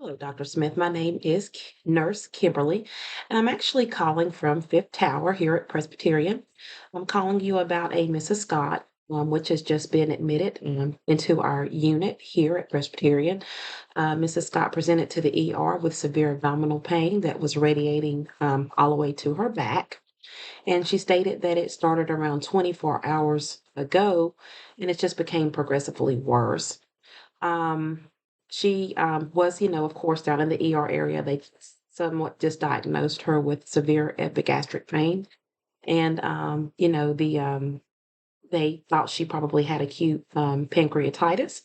Hello, Dr. Smith. My name is Nurse Kimberly, and I'm actually calling from Fifth Tower here at Presbyterian. I'm calling you about a Mrs. Scott, which has just been admitted into our unit here at Presbyterian. Mrs. Scott presented to the ER with severe abdominal pain that was radiating all the way to her back. And she stated that it started around 24 hours ago, and it just became progressively worse. Um, she was, of course, down in the ER area. They somewhat just diagnosed her with severe epigastric pain, and they thought she probably had acute pancreatitis.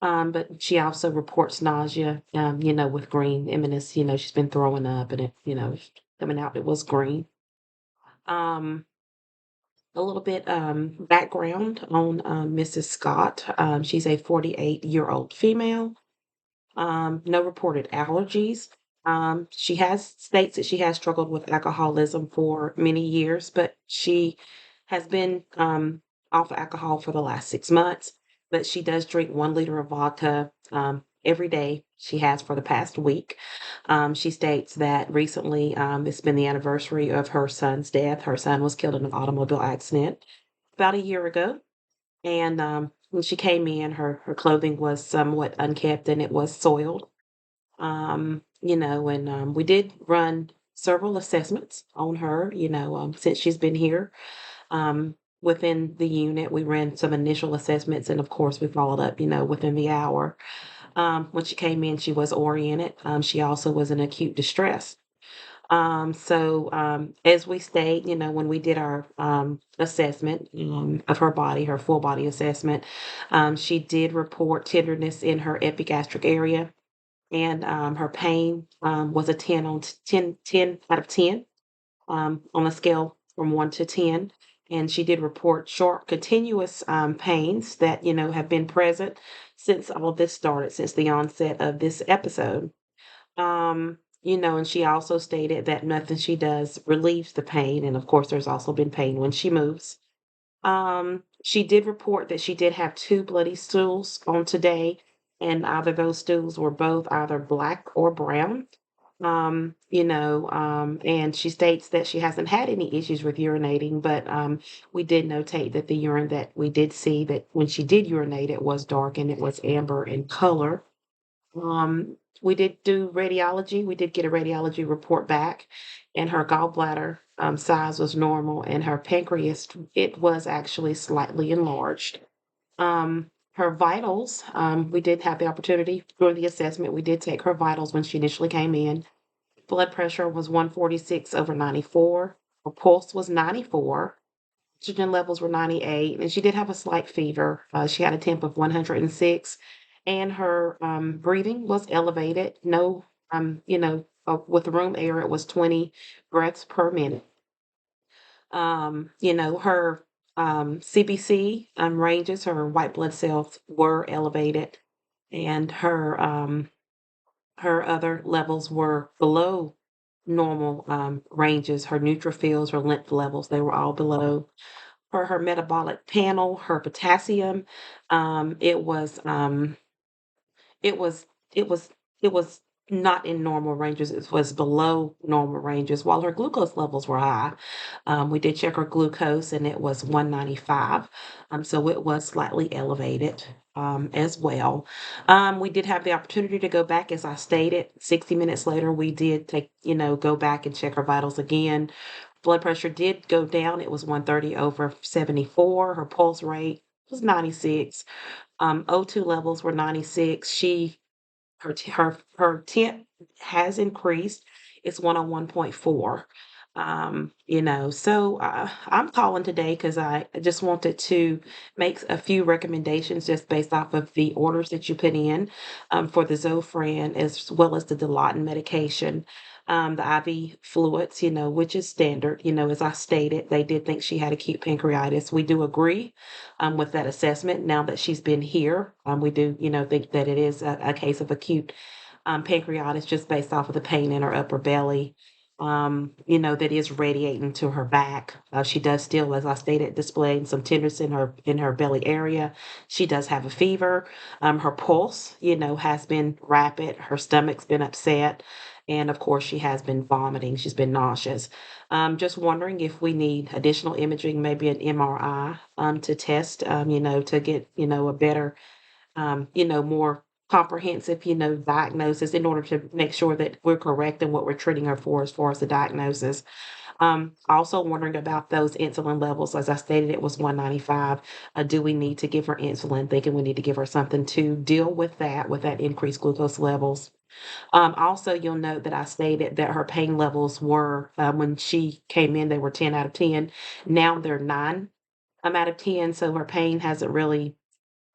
But she also reports nausea, with green eminence. She's been throwing up, and coming out. It was green. Um, a little bit background on Mrs. Scott. She's a 48-year-old female. No reported allergies. She has states that she has struggled with alcoholism for many years, but she has been off of alcohol for the last 6 months. But she does drink 1 liter of vodka every day. She has for the past week. She states that recently it's been the anniversary of her son's death. Her son was killed in an automobile accident about a year ago. And when she came in, her clothing was somewhat unkept and it was soiled. And we did run several assessments on her, since she's been here. Within the unit, we ran some initial assessments, and of course, we followed up, within the hour. When she came in, she was oriented. She also was in acute distress. As we state, when we did our assessment of her body, her full body assessment, she did report tenderness in her epigastric area, and her pain was a 10 on 10 out of 10 on a scale from 1 to 10. And she did report short, continuous pains that, have been present since all this started, since the onset of this episode. And she also stated that nothing she does relieves the pain. And of course, there's also been pain when she moves. She did report that she did have two bloody stools on today, and either those stools were both either black or brown. And she states that she hasn't had any issues with urinating, but we did notate that the urine that we did see that when she did urinate, it was dark and it was amber in color. We did do radiology. We did get a radiology report back, and her gallbladder size was normal, and her pancreas, it was actually slightly enlarged. Her vitals, we did have the opportunity during the assessment. We did take her vitals when she initially came in. Blood pressure was 146 over 94. Her pulse was 94. Oxygen levels were 98, and she did have a slight fever. She had a temp of 106, and her breathing was elevated. No, with room air, it was 20 breaths per minute. Her CBC ranges, her white blood cells were elevated, and her other levels were below normal ranges. Her neutrophils, her lymph levels, they were all below. For her metabolic panel, her potassium, um, it was um, it was it was it was not in normal ranges. It was below normal ranges, while her glucose levels were high. We did check her glucose, and it was 195. So it was slightly elevated as well. We did have the opportunity to go back, as I stated. 60 minutes later, we did go back and check her vitals again. Blood pressure did go down. It was 130 over 74. Her pulse rate was 96. O2 levels were 96. Her temp has increased. It's 101.4. I'm calling today because I just wanted to make a few recommendations just based off of the orders that you put in for the Zofran as well as the Dilaudid medication. The IV fluids, which is standard. As I stated, they did think she had acute pancreatitis. We do agree with that assessment. Now that she's been here, we do, think that it is a case of acute pancreatitis just based off of the pain in her upper belly. that is radiating to her back. She does still, as I stated, displaying some tenderness in her belly area. She does have a fever. Her pulse, has been rapid. Her stomach's been upset. And of course, she has been vomiting. She's been nauseous. Just wondering if we need additional imaging, maybe an MRI, to test, to get, a better more comprehensive, diagnosis in order to make sure that we're correct in what we're treating her for as far as the diagnosis. Also wondering about those insulin levels. As I stated, it was 195. Do we need to give her insulin? Thinking we need to give her something to deal with that increased glucose levels. Also, you'll note that I stated that her pain levels were, when she came in, they were 10 out of 10. Now they're 9 out of 10. So her pain hasn't really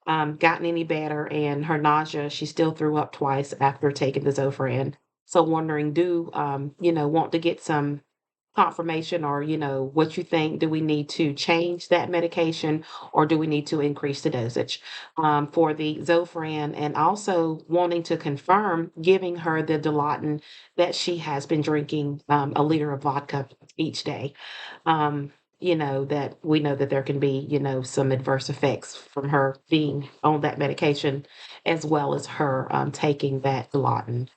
gotten any better, and her nausea, she still threw up twice after taking the Zofran. So wondering, want to get some confirmation or, what you think. Do we need to change that medication or do we need to increase the dosage for the Zofran? And also wanting to confirm giving her the Dilaudid that she has been drinking a liter of vodka each day. That we know that there can be, some adverse effects from her being on that medication as well as her taking that Dilaudid.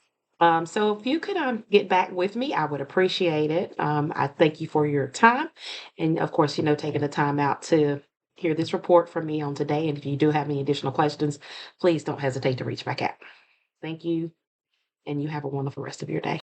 So if you could get back with me, I would appreciate it. I thank you for your time and of course, taking the time out to hear this report from me on today. And if you do have any additional questions, please don't hesitate to reach back out. Thank you, and you have a wonderful rest of your day.